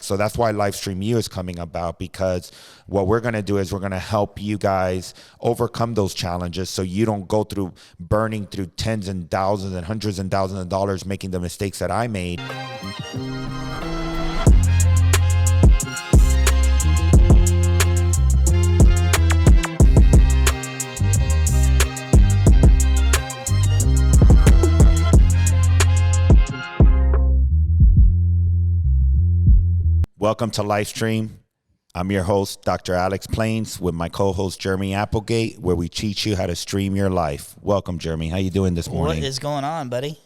So that's why Lifestream U is coming about, because what we're going to do is we're going to help you guys overcome those challenges so you don't go through burning through tens and thousands and hundreds and thousands of dollars making the mistakes that I made. Welcome to Lifestream. I'm your host, Dr. Alex Plains, with my co-host, Jeremy Applegate, where we teach you how to stream your life. Welcome, Jeremy. How you doing this morning? What is going on, buddy?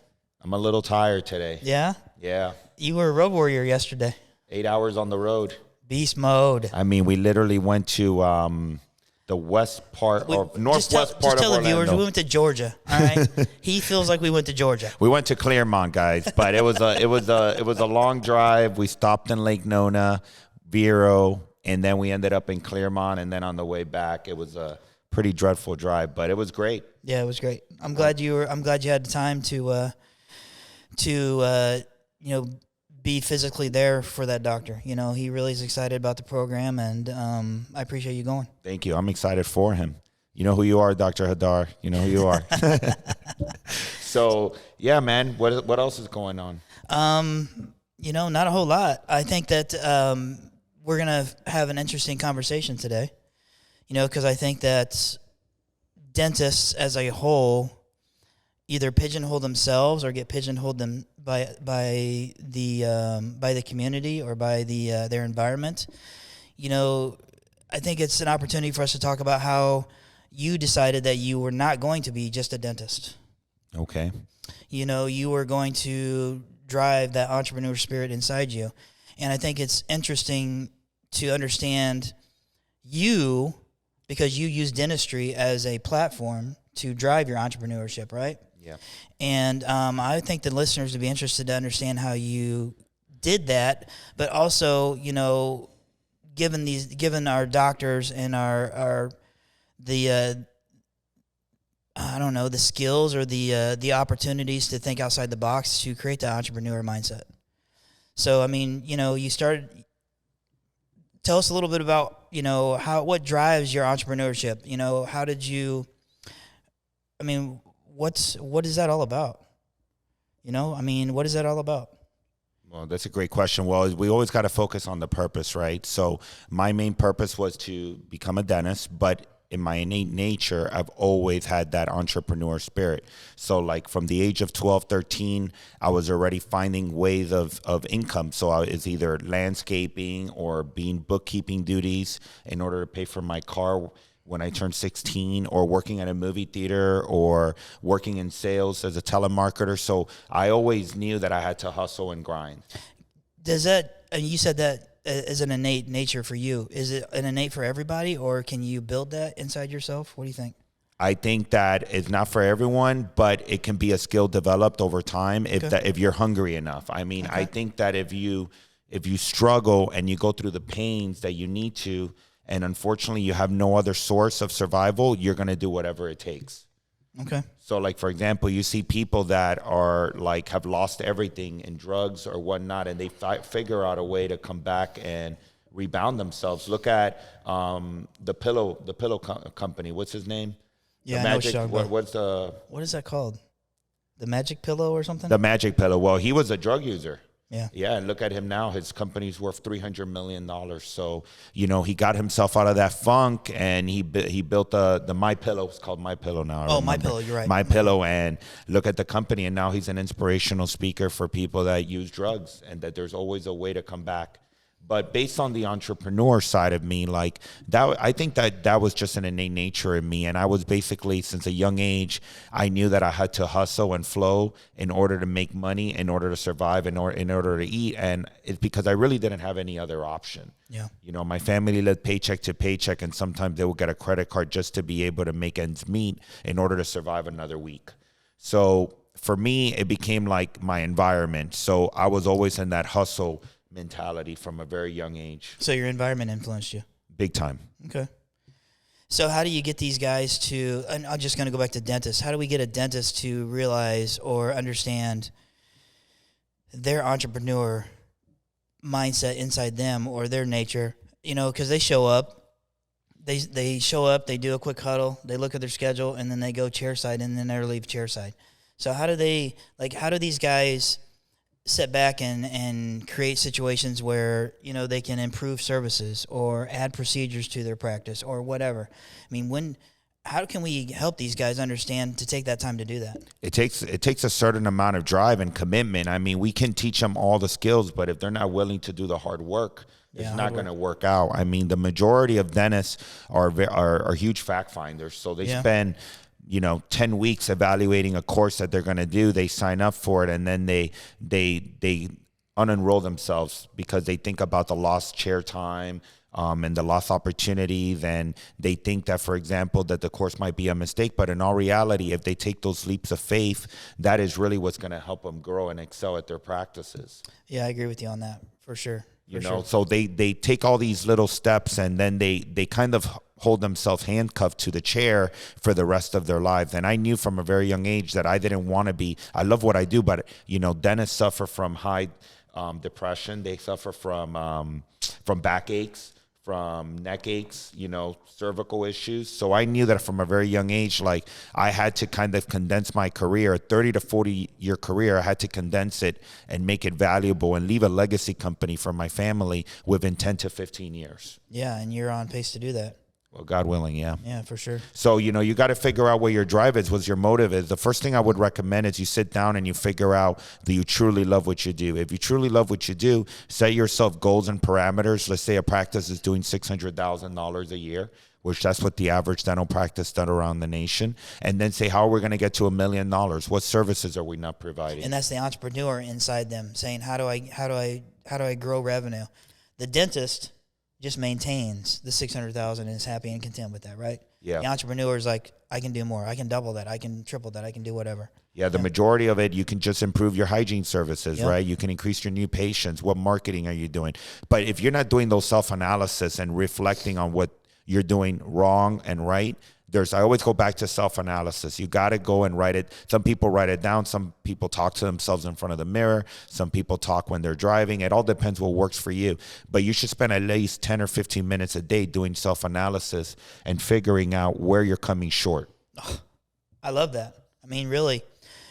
I'm a little tired today. Yeah? Yeah. You were a road warrior yesterday. 8 hours on the road. Beast mode. I mean, we literally went to the west part or northwest part of Orlando. Just tell the viewers, we went to Georgia. All right, he feels like we went to Georgia. We went to Clermont, guys, but it was a long drive. We stopped in Lake Nona, Vero, and then we ended up in Clermont. And then on the way back, it was a pretty dreadful drive, but it was great. Yeah, it was great. I'm glad you had the time to be physically there for that doctor. You know, he really is excited about the program, and I appreciate you going. Thank you. I'm excited for him. You know who you are, Dr. Hadar. You know who you are. So, yeah, man, what else is going on? Not a whole lot. I think that we're going to have an interesting conversation today, because I think that dentists as a whole either pigeonhole themselves or get pigeonholed them by the community or by their environment. I think it's an opportunity for us to talk about how you decided that you were not going to be just a dentist. Okay. You were going to drive that entrepreneur spirit inside you. And I think it's interesting to understand you, because you use dentistry as a platform to drive your entrepreneurship, right? Yeah. And I think the listeners would be interested to understand how you did that, but also, given our doctors and the skills or the opportunities to think outside the box to create that entrepreneur mindset. So, I mean, you started. Tell us a little bit about, what drives your entrepreneurship. How did you? I mean, what is that all about? What is that all about? Well, that's a great question. Well, we always got to focus on the purpose, right? So my main purpose was to become a dentist, but in my innate nature, I've always had that entrepreneur spirit. So like from the age of 12, 13, I was already finding ways of income. So I was either landscaping or being bookkeeping duties in order to pay for my car when I turned 16, or working at a movie theater, or working in sales as a telemarketer. So I always knew that I had to hustle and grind. Does that, and you said that is an innate nature for you. Is it an innate for everybody, or can you build that inside yourself? What do you think? I think that it's not for everyone, but it can be a skill developed over time if you're hungry enough. I mean, I think that if you struggle and you go through the pains that you need to, and unfortunately you have no other source of survival, you're going to do whatever it takes. Okay. So like, for example, you see people that are like, have lost everything in drugs or whatnot, and they figure out a way to come back and rebound themselves. Look at the pillow company. What's his name? Yeah, the I Magic. know What is that called? The Magic Pillow or something? The Magic Pillow. Well, he was a drug user. Yeah, and look at him now. His company's worth $300 million. So, he got himself out of that funk, and he built the My Pillow. It's called My Pillow now. Oh, My Pillow, you're right. My Pillow, and look at the company, and now he's an inspirational speaker for people that use drugs, and that there's always a way to come back. But based on the entrepreneur side of me, like that, I think that was just an innate nature in me. And I was basically, since a young age, I knew that I had to hustle and flow in order to make money, in order to survive, in order to eat. And it's because I really didn't have any other option. Yeah. My family lived paycheck to paycheck, and sometimes they would get a credit card just to be able to make ends meet in order to survive another week. So for me, it became like my environment. So I was always in that hustle mentality from a very young age. So your environment influenced you? Big time. Okay. So how do you get these guys to, and I'm just going to go back to dentists, how do we get a dentist to realize or understand their entrepreneur mindset inside them or their nature, because they show up. They show up, they do a quick huddle, they look at their schedule, and then they go chairside, and then they leave chairside. So how do these guys sit back and create situations where, they can improve services or add procedures to their practice or whatever? I mean, how can we help these guys understand to take that time to do that? It takes a certain amount of drive and commitment. I mean, we can teach them all the skills, but if they're not willing to do the hard work, it's not going to work out. I mean, the majority of dentists are huge fact finders. So they spend, 10 weeks evaluating a course that they're going to do. They sign up for it, and then they unenroll themselves because they think about the lost chair time and the lost opportunities. And they think that, for example, that the course might be a mistake. But in all reality, if they take those leaps of faith, that is really what's going to help them grow and excel at their practices. Yeah, I agree with you on that, for sure. So they take all these little steps, and then they kind of hold themselves handcuffed to the chair for the rest of their lives. And I knew from a very young age that I didn't want to be. I love what I do, but dentists suffer from high depression. They suffer from backaches, from neck aches, cervical issues. So I knew that from a very young age, like, I had to kind of condense my career, 30 to 40 year career. I had to condense it and make it valuable and leave a legacy company for my family within 10 to 15 years. Yeah, and you're on pace to do that. Well, God willing, yeah. Yeah, for sure. So, you got to figure out what your drive is, what your motive is. The first thing I would recommend is you sit down and you figure out that you truly love what you do. If you truly love what you do, set yourself goals and parameters. Let's say a practice is doing $600,000 a year, which that's what the average dental practice done around the nation. And then say, how are we going to get to $1 million? What services are we not providing? And that's the entrepreneur inside them saying, how do I grow revenue? The dentist just maintains the 600,000 and is happy and content with that, right? Yeah. The entrepreneur is like, I can do more. I can double that. I can triple that. I can do whatever. Yeah, the majority of it, you can just improve your hygiene services, right? You can increase your new patients. What marketing are you doing? But if you're not doing those self-analysis and reflecting on what you're doing wrong and right, I always go back to self-analysis. You got to go and write it. Some people write it down. Some people talk to themselves in front of the mirror. Some people talk when they're driving. It all depends what works for you. But you should spend at least 10 or 15 minutes a day doing self-analysis and figuring out where you're coming short. Oh, I love that. I mean, really,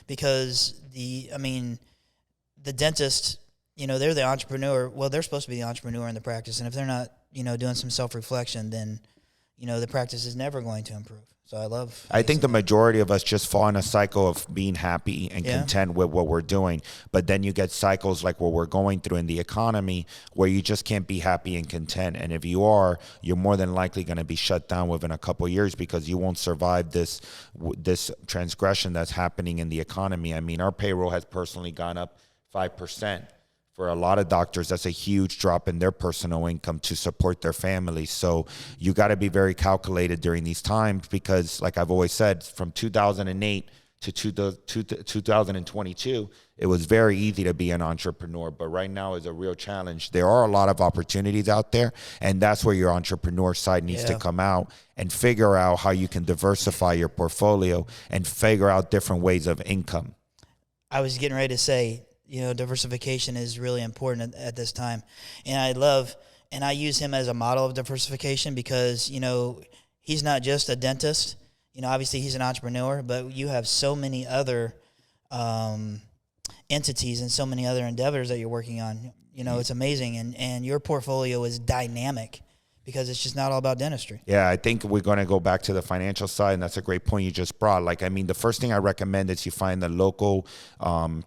because the dentist, they're the entrepreneur. Well, they're supposed to be the entrepreneur in the practice. And if they're not, doing some self-reflection, then the practice is never going to improve. So I think the majority of us just fall in a cycle of being happy and content with what we're doing. But then you get cycles like what we're going through in the economy where you just can't be happy and content. And if you are, you're more than likely going to be shut down within a couple of years because you won't survive this transgression that's happening in the economy. I mean, our payroll has personally gone up 5%. For a lot of doctors, that's a huge drop in their personal income to support their families. So you got to be very calculated during these times because, like I've always said, from 2008 to 2022, it was very easy to be an entrepreneur. But right now is a real challenge. There are a lot of opportunities out there, and that's where your entrepreneur side needs to come out and figure out how you can diversify your portfolio and figure out different ways of income. I was getting ready to say, diversification is really important at this time. And I use him as a model of diversification because, he's not just a dentist. Obviously he's an entrepreneur, but you have so many other entities and so many other endeavors that you're working on. It's amazing. And your portfolio is dynamic because it's just not all about dentistry. Yeah, I think we're going to go back to the financial side, and that's a great point you just brought. The first thing I recommend is you find the local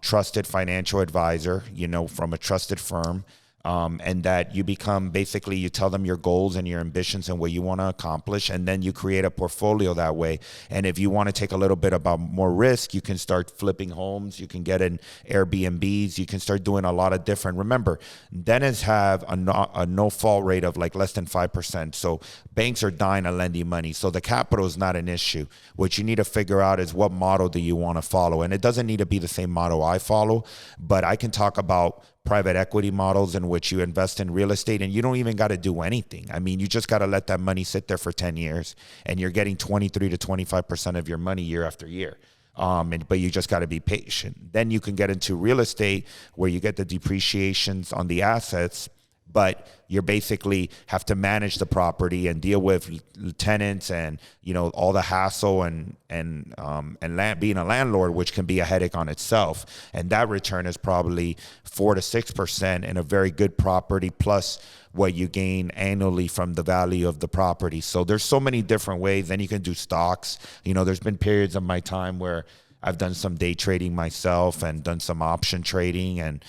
trusted financial advisor, from a trusted firm. And that you become basically, you tell them your goals and your ambitions and what you want to accomplish, and then you create a portfolio that way. And if you want to take a little bit about more risk, you can start flipping homes, you can get in Airbnbs, you can start doing a lot of different. Remember, dentists have a no fault rate of like less than 5%. So banks are dying to lend you money. So the capital is not an issue. What you need to figure out is what model do you want to follow? And it doesn't need to be the same model I follow, but I can talk about private equity models in which you invest in real estate and you don't even got to do anything. I mean, you just got to let that money sit there for 10 years and you're getting 23 to 25% of your money year after year. But you just got to be patient. Then you can get into real estate where you get the depreciations on the assets, but you basically have to manage the property and deal with tenants and, you know, all the hassle and being a landlord, which can be a headache on itself. And that return is probably 4 to 6% in a very good property, plus what you gain annually from the value of the property. So there's so many different ways. Then you can do stocks. You know, there's been periods of my time where I've done some day trading myself and done some option trading, and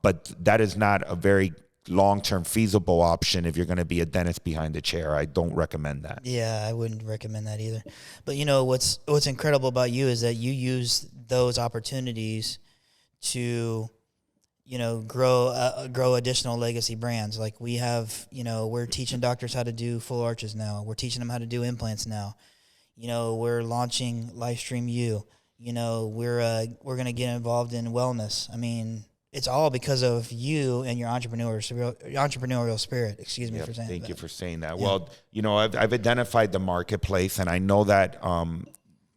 but that is not a very long-term feasible option if you're going to be a dentist behind the chair. I don't recommend that. Yeah, I wouldn't recommend that either. But you know what's incredible about you is that you use those opportunities to, you know, grow additional legacy brands. Like we have, you know, we're teaching doctors how to do full arches now. We're teaching them how to do implants now. You know, we're launching Lifestream U. You know, we're going to get involved in wellness. I mean, it's all because of you and your entrepreneurial spirit. Excuse me for saying that. Thank you for saying that. Yeah. Well, you know, I've identified the marketplace, and I know that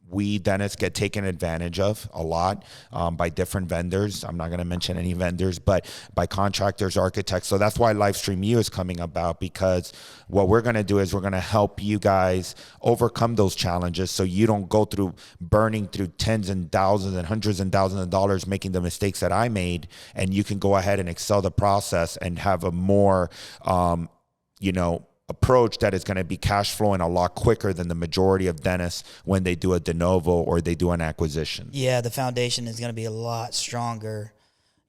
we dentists get taken advantage of a lot by different vendors. I'm not going to mention any vendors, but by contractors, architects. So that's why Lifestream U is coming about, because what we're going to do is we're going to help you guys overcome those challenges so you don't go through burning through tens and thousands and hundreds and thousands of dollars making the mistakes that I made, and you can go ahead and excel the process and have a more, you know, approach that is going to be cash flowing a lot quicker than the majority of dentists when they do a de novo or they do an acquisition. Yeah, the foundation is going to be a lot stronger,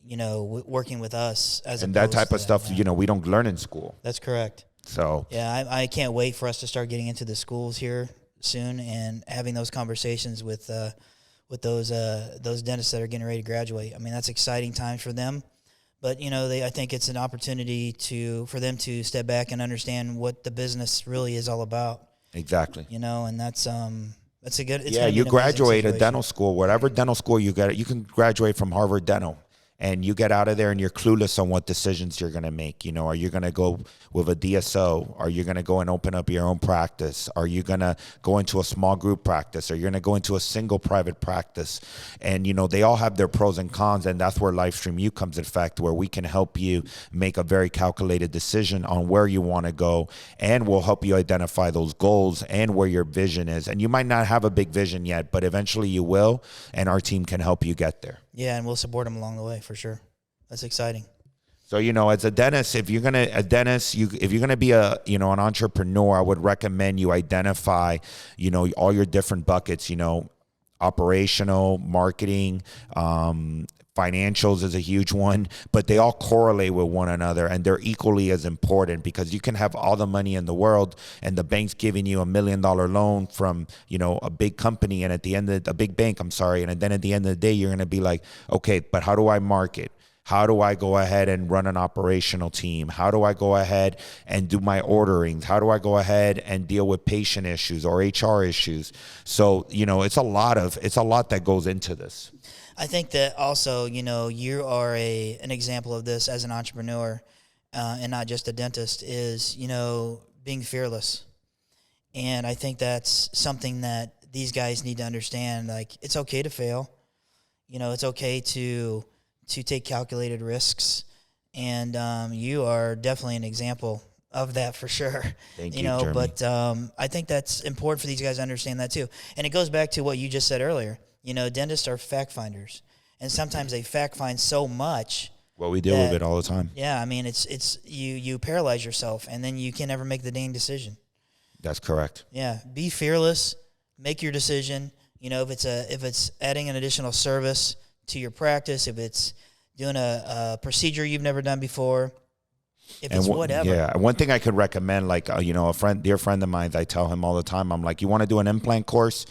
you know, working with us and that type of stuff, you know, we don't learn in school. That's correct. So yeah, I can't wait for us to start getting into the schools here soon and having those conversations with those dentists that are getting ready to graduate. I mean, that's exciting times for them. But, you know, I think it's an opportunity for them to step back and understand what the business really is all about. Exactly. You know, and that's a good. It's you graduate a dental school, whatever dental school you get, you can graduate from Harvard Dental, and you get out of there and you're clueless on what decisions you're going to make. You know, are you going to go with a DSO? Are you going to go and open up your own practice? Are you going to go into a small group practice? Are you going to go into a single private practice? And, you know, they all have their pros and cons, and that's where Lifestream U comes in effect, where we can help you make a very calculated decision on where you want to go, and we'll help you identify those goals and where your vision is. And you might not have a big vision yet, but eventually you will, and our team can help you get there. Yeah, and we'll support them along the way for sure. That's exciting. So, you know, as a dentist, if you're gonna be an entrepreneur, I would recommend you identify, you know, all your different buckets. You know, operational, marketing, financials is a huge one, but they all correlate with one another, and they're equally as important, because you can have all the money in the world and the bank's giving you $1 million loan from, you know, a big company, and at the end of a big bank, and then at the end of the day, you're going to be like, okay, but how do I market? How do I go ahead and run an operational team? How do I go ahead and do my orderings? How do I go ahead and deal with patient issues or HR issues? So, you know, it's a lot that goes into this. I think that also, you know, you are an example of this as an entrepreneur, and not just a dentist, is, you know, being fearless. And I think that's something that these guys need to understand. Like, it's okay to fail. You know, it's okay to take calculated risks. And you are definitely an example of that for sure. Thank you, Jeremy. But I think that's important for these guys to understand that too. And it goes back to what you just said earlier. You know, dentists are fact finders, and sometimes they fact find so much. Well, we deal with it all the time. Yeah, I mean, it's you paralyze yourself, and then you can never make the dang decision. That's correct. Yeah, be fearless, make your decision. You know, if it's adding an additional service to your practice, if it's doing a procedure you've never done before, if it's whatever. Yeah, one thing I could recommend, like you know, dear friend of mine, I tell him all the time, I'm like, you want to do an implant course?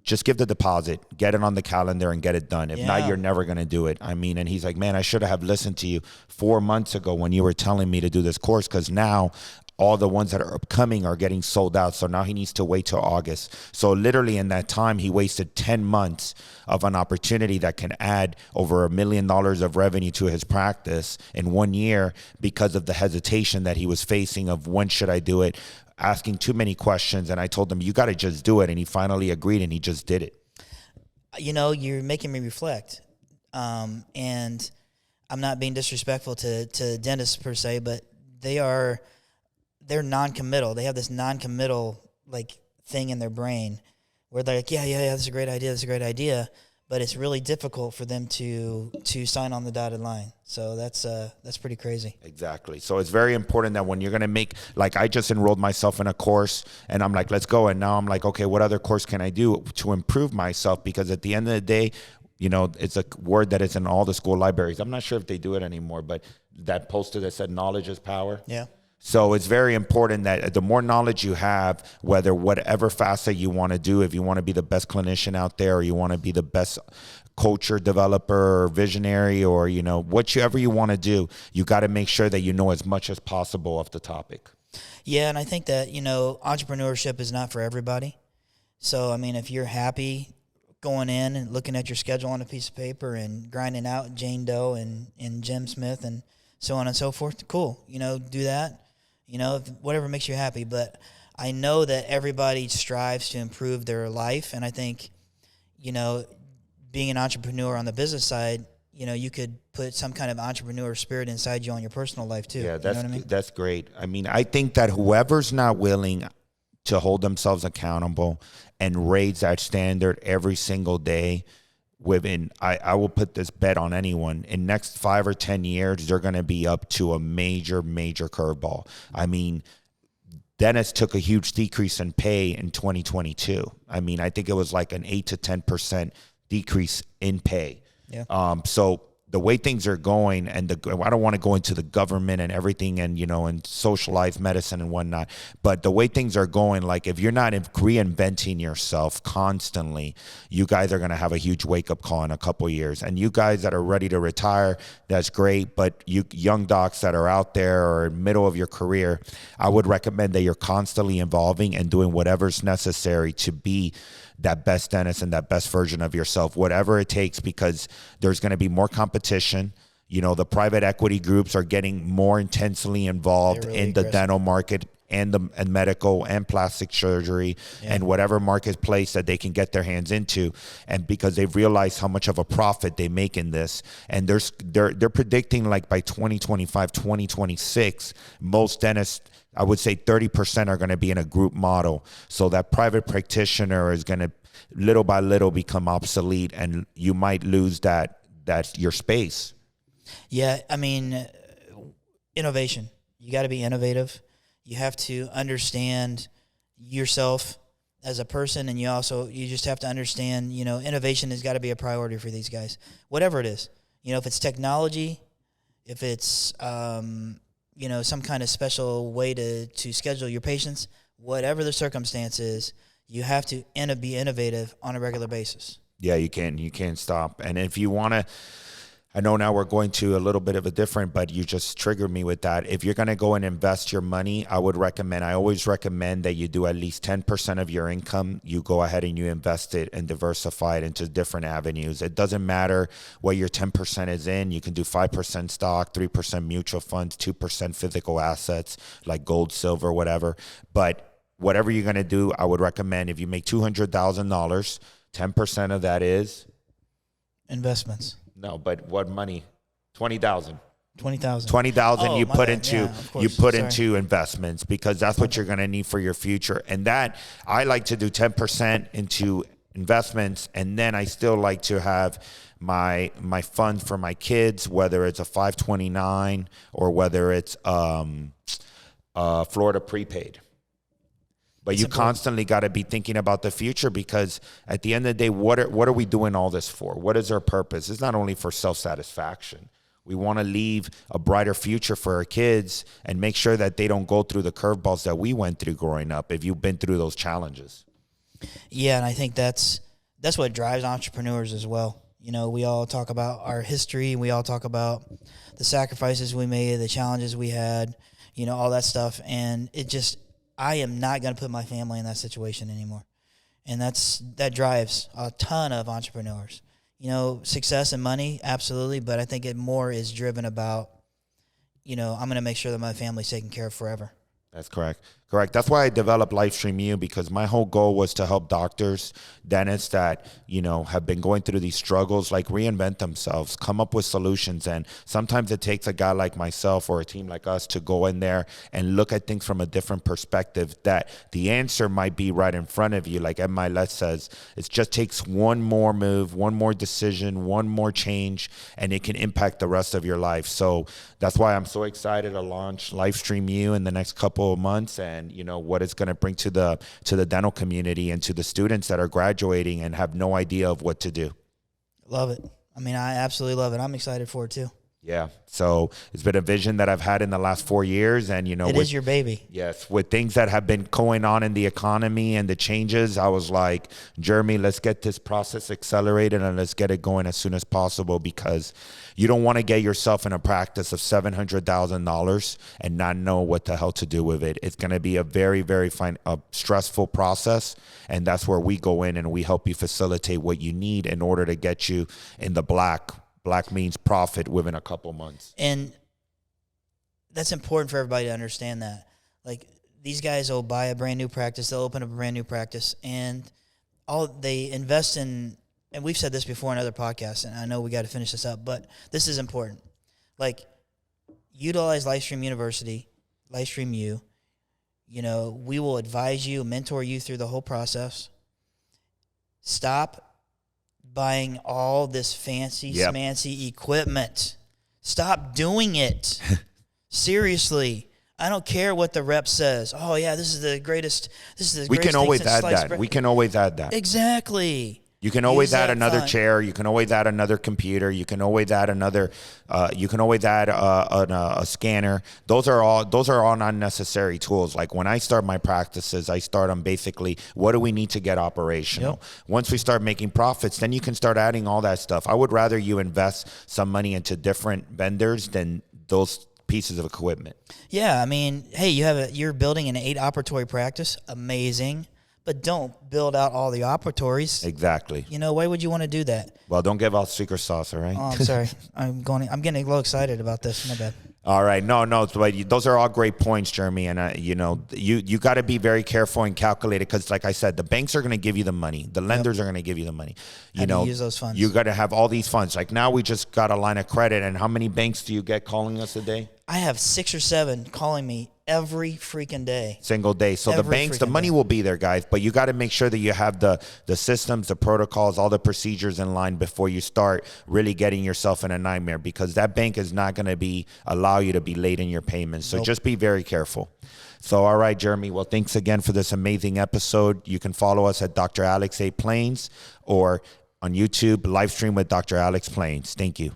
Just give the deposit, get it on the calendar, and get it done. If not, you're never going to do it. I mean, and he's like, man, I should have listened to you 4 months ago when you were telling me to do this course, because now all the ones that are upcoming are getting sold out. So now he needs to wait till August. So literally in that time, he wasted 10 months of an opportunity that can add over $1 million of revenue to his practice in 1 year, because of the hesitation that he was facing of when should I do it, asking too many questions. And I told him, you got to just do it. And he finally agreed, and he just did it. you're making me reflect. And I'm not being disrespectful to dentists per se, but they're non-committal. They have this non-committal like thing in their brain where they're like, yeah, that's a great idea, but it's really difficult for them to sign on the dotted line. So that's pretty crazy. Exactly. So it's very important that when you're going to make, like I just enrolled myself in a course and I'm like, let's go. And now I'm like, okay, what other course can I do to improve myself? Because at the end of the day, it's a word that is in all the school libraries. I'm not sure if they do it anymore, but that poster that said knowledge is power. Yeah. So it's very important that the more knowledge you have, whatever facet you want to do, if you want to be the best clinician out there, or you want to be the best coach or developer or visionary, or, whatever you want to do, you got to make sure that you know as much as possible of the topic. Yeah. And I think that, entrepreneurship is not for everybody. So, I mean, if you're happy going in and looking at your schedule on a piece of paper and grinding out Jane Doe and Jim Smith and so on and so forth, cool. Do that. Whatever makes you happy. But I know that everybody strives to improve their life. And I think, being an entrepreneur on the business side, you could put some kind of entrepreneur spirit inside you on your personal life too. Yeah, that's, that's great. I mean, I think that whoever's not willing to hold themselves accountable and raise that standard every single day, I will put this bet on anyone. In next 5 or 10 years, they're going to be up to a major, major curveball. I mean, dentists took a huge decrease in pay in 2022. I mean, I think it was like an 8 to 10% decrease in pay. Yeah. So the way things are going, and I don't want to go into the government and everything and, and socialized medicine and whatnot, but the way things are going, like if you're not reinventing yourself constantly, you guys are going to have a huge wake-up call in a couple of years. And you guys that are ready to retire, that's great, but you young docs that are out there or middle of your career, I would recommend that you're constantly evolving and doing whatever's necessary to be that best dentist and that best version of yourself, whatever it takes, because there's going to be more competition. The private equity groups are getting more intensely involved in the dental market and the medical and plastic surgery and whatever marketplace that they can get their hands into. And because they've realized how much of a profit they make in this, and they're predicting like by 2025, 2026, most dentists, I would say 30% are going to be in a group model. So that private practitioner is going to little by little become obsolete, and you might lose that your space. Yeah. I mean, innovation, you got to be innovative. You have to understand yourself as a person. And you just have to understand, innovation has got to be a priority for these guys, whatever it is, if it's technology, if it's, some kind of special way to schedule your patients, whatever the circumstance is, you have to be innovative on a regular basis. Yeah, you can't stop. And if you want to, I know now we're going to a little bit of a different, but you just triggered me with that. If you're going to go and invest your money, I always recommend that you do at least 10% of your income. You go ahead and you invest it and diversify it into different avenues. It doesn't matter what your 10% is in. You can do 5% stock, 3% mutual funds, 2% physical assets like gold, silver, whatever. But whatever you're going to do, I would recommend if you make $200,000, 10% of that is investments. No, but what money? 20,000. 20,000. 20,000 you put into investments, because that's what you're going to need for your future. And that I like to do 10% into investments, and then I still like to have my fund for my kids, whether it's a 529 or whether it's Florida prepaid. But you constantly got to be thinking about the future, because at the end of the day, what are we doing all this for? What is our purpose? It's not only for self-satisfaction. We want to leave a brighter future for our kids and make sure that they don't go through the curveballs that we went through growing up, if you've been through those challenges. Yeah, and I think that's what drives entrepreneurs as well. We all talk about our history. We all talk about the sacrifices we made, the challenges we had, all that stuff. And I am not going to put my family in that situation anymore. And that drives a ton of entrepreneurs. Success and money, absolutely, but I think it more is driven about, I'm going to make sure that my family's taken care of forever. That's correct. Correct. That's why I developed Lifestream U, because my whole goal was to help doctors, dentists that, have been going through these struggles, like reinvent themselves, come up with solutions. And sometimes it takes a guy like myself or a team like us to go in there and look at things from a different perspective, that the answer might be right in front of you. Like Ed Milet says, it just takes one more move, one more decision, one more change, and it can impact the rest of your life. So that's why I'm so excited to launch Lifestream U in the next couple of months, and what it's going to bring to the dental community and to the students that are graduating and have no idea of what to do. Love it. I mean, I absolutely love it. I'm excited for it too. Yeah. So it's been a vision that I've had in the last 4 years. And, it is your baby. Yes. With things that have been going on in the economy and the changes, I was like, Jeremy, let's get this process accelerated and let's get it going as soon as possible, because you don't want to get yourself in a practice of $700,000 and not know what the hell to do with it. It's going to be a very, very stressful process. And that's where we go in and we help you facilitate what you need in order to get you in the black. Black means profit within a couple months. And that's important for everybody to understand that. Like, these guys will buy a brand new practice, they'll open up a brand new practice, and they invest in, and we've said this before in other podcasts, and I know we got to finish this up, but this is important. Like, utilize Lifestream University, Lifestream U. We will advise you, mentor you through the whole process. Stop buying all this fancy, smancy equipment. Stop doing it. Seriously. I don't care what the rep says. Oh, yeah, this is the greatest. We can always add that. We can always add that. Exactly. You can always add another chair. You can always add another computer. You can always add another. You can always add a scanner. Those are all unnecessary tools. Like, when I start my practices, I start on basically, what do we need to get operational. Yep. Once we start making profits, then you can start adding all that stuff. I would rather you invest some money into different vendors than those pieces of equipment. Yeah, I mean, hey, you're building an 8 operatory practice. Amazing. But don't build out all the operatories. Exactly. Why would you want to do that? Well, don't give out secret sauce, all right? Oh, I'm sorry. I'm getting a little excited about this. My bad. All right. No. But those are all great points, Jeremy. And, you got to be very careful and calculated, because, like I said, the banks are going to give you the money. The lenders are going to give you the money. Use those funds. You got to have all these funds. Like, now we just got a line of credit. And how many banks do you get calling us a day? I have 6 or 7 calling me every freaking day. Single day. So the banks, the money will be there, guys, but you got to make sure that you have the systems, the protocols, all the procedures in line before you start really getting yourself in a nightmare, because that bank is not going to allow you to be late in your payments. So just be very careful. So, all right, Jeremy. Well, thanks again for this amazing episode. You can follow us at Dr. Alex A. Plains, or on YouTube, Livestream with Dr. Alex Plains. Thank you.